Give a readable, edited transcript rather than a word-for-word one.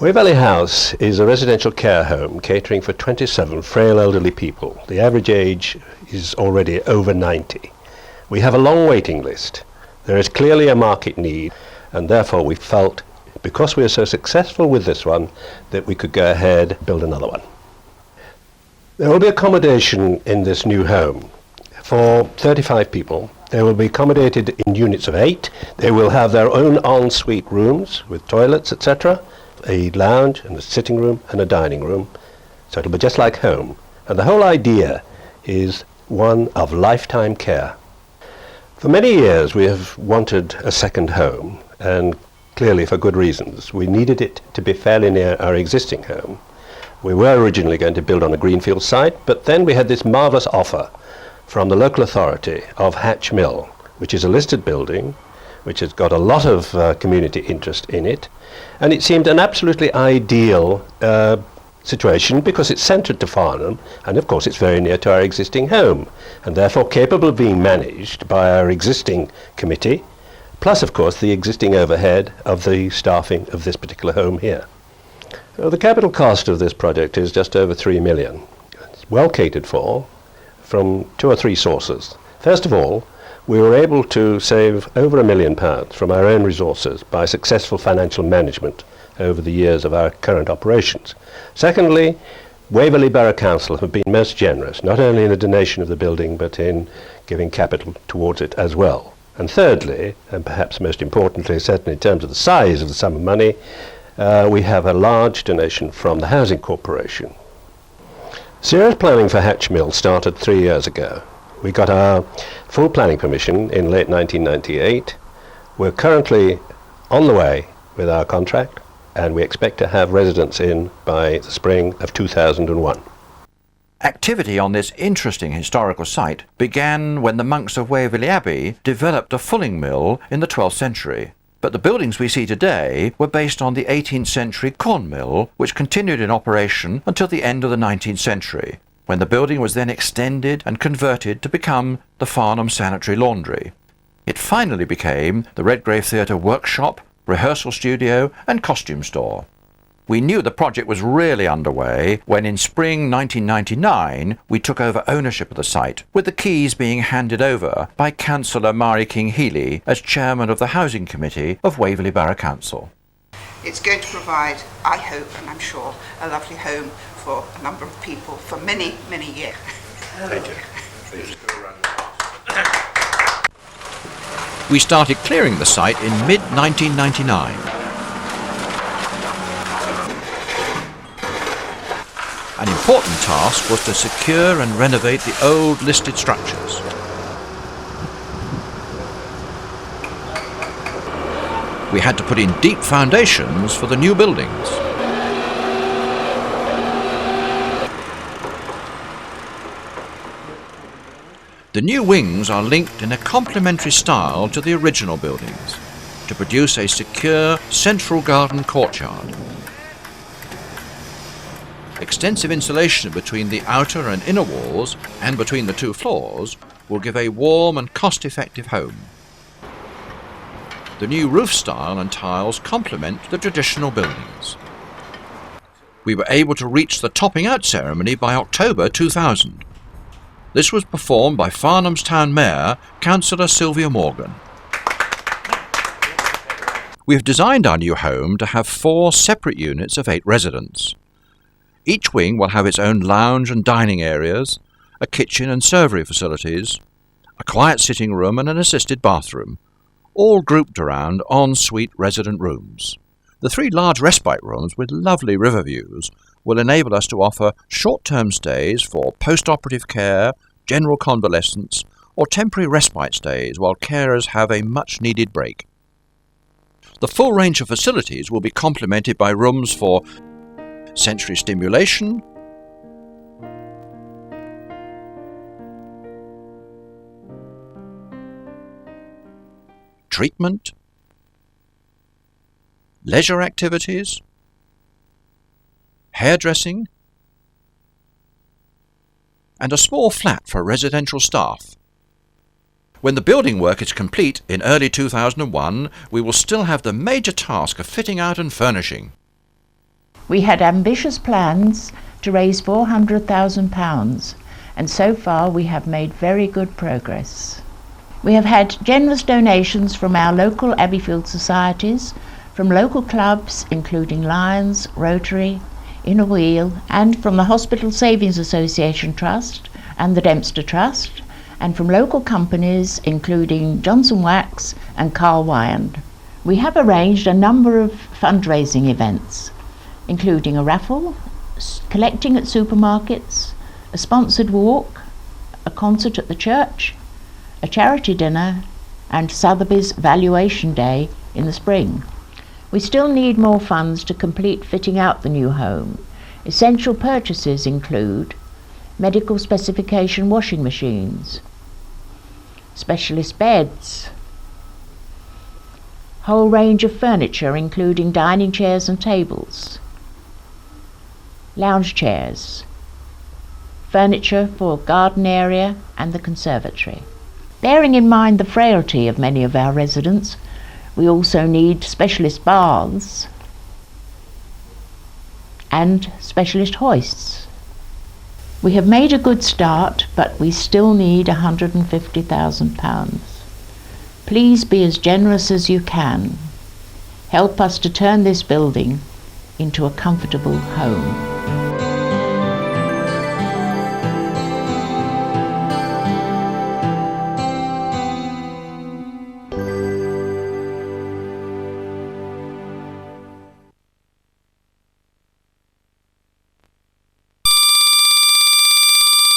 Waverley House is a residential care home catering for 27 frail elderly people. The average age is already over 90. We have a long waiting list. There is clearly a market need, and therefore we felt, because we are so successful with this one, that we could go ahead and build another one. There will be accommodation in this new home for 35 people. They will be accommodated in units of 8. They will have their own ensuite rooms with toilets, etc., a lounge and a sitting room and a dining room. So it'll be just like home. And the whole idea is one of lifetime care. For many years we have wanted a second home, and clearly for good reasons. We needed it to be fairly near our existing home. We were originally going to build on a greenfield site, but then we had this marvellous offer from the local authority of Hatch Mill, which is a listed building, which has got a lot of community interest in it, and it seemed an absolutely ideal situation because it's centred to Farnham, and of course it's very near to our existing home, and therefore capable of being managed by our existing committee, plus of course the existing overhead of the staffing of this particular home here. The capital cost of this project is just over 3 million. It's well catered for from 2 or 3 sources. First of all, we were able to save over £1 million from our own resources by successful financial management over the years of our current operations. Secondly, Waverley Borough Council have been most generous, not only in the donation of the building, but in giving capital towards it as well. And thirdly, and perhaps most importantly, certainly in terms of the size of the sum of money, we have a large donation from the Housing Corporation. Serious planning for Hatch Mill started 3 years ago. We got our full planning permission in late 1998. We're currently on the way with our contract, and we expect to have residents in by the spring of 2001. Activity on this interesting historical site began when the monks of Waverley Abbey developed a fulling mill in the 12th century. But the buildings we see today were based on the 18th century corn mill, which continued in operation until the end of the 19th century, when the building was then extended and converted to become the Farnham Sanitary Laundry. It finally became the Redgrave Theatre workshop, rehearsal studio and costume store. We knew the project was really underway when in spring 1999 we took over ownership of the site, with the keys being handed over by Councillor Mari King-Healy as chairman of the Housing Committee of Waverley Borough Council. It's going to provide, I hope and I'm sure, a lovely home for a number of people for many, many years. Thank you. We started clearing the site in mid-1999. An important task was to secure and renovate the old listed structures. We had to put in deep foundations for the new buildings. The new wings are linked in a complementary style to the original buildings to produce a secure central garden courtyard. Extensive insulation between the outer and inner walls and between the 2 floors will give a warm and cost-effective home. The new roof style and tiles complement the traditional buildings. We were able to reach the topping out ceremony by October 2000. This was performed by Farnham's Town Mayor, Councillor Sylvia Morgan. We have designed our new home to have 4 separate units of 8 residents. Each wing will have its own lounge and dining areas, a kitchen and servery facilities, a quiet sitting room and an assisted bathroom, all grouped around en-suite resident rooms. The 3 large respite rooms with lovely river views will enable us to offer short-term stays for post-operative care, general convalescence, or temporary respite stays while carers have a much-needed break. The full range of facilities will be complemented by rooms for sensory stimulation, treatment, leisure activities, hairdressing, and a small flat for residential staff. When the building work is complete in early 2001, we will still have the major task of fitting out and furnishing. We had ambitious plans to raise £400,000, and so far we have made very good progress. We have had generous donations from our local Abbeyfield societies, from local clubs including Lions, Rotary, Inner Wheel, and from the Hospital Savings Association Trust and the Dempster Trust, and from local companies including Johnson Wax and Carl Wyand. We have arranged a number of fundraising events, including a raffle, collecting at supermarkets, a sponsored walk, a concert at the church, a charity dinner, and Sotheby's Valuation Day in the spring. We still need more funds to complete fitting out the new home. Essential purchases include medical specification washing machines, specialist beds, whole range of furniture including dining chairs and tables, lounge chairs, furniture for garden area and the conservatory. Bearing in mind the frailty of many of our residents, we also need specialist baths and specialist hoists. We have made a good start, but we still need £150,000. Please be as generous as you can. Help us to turn this building into a comfortable home.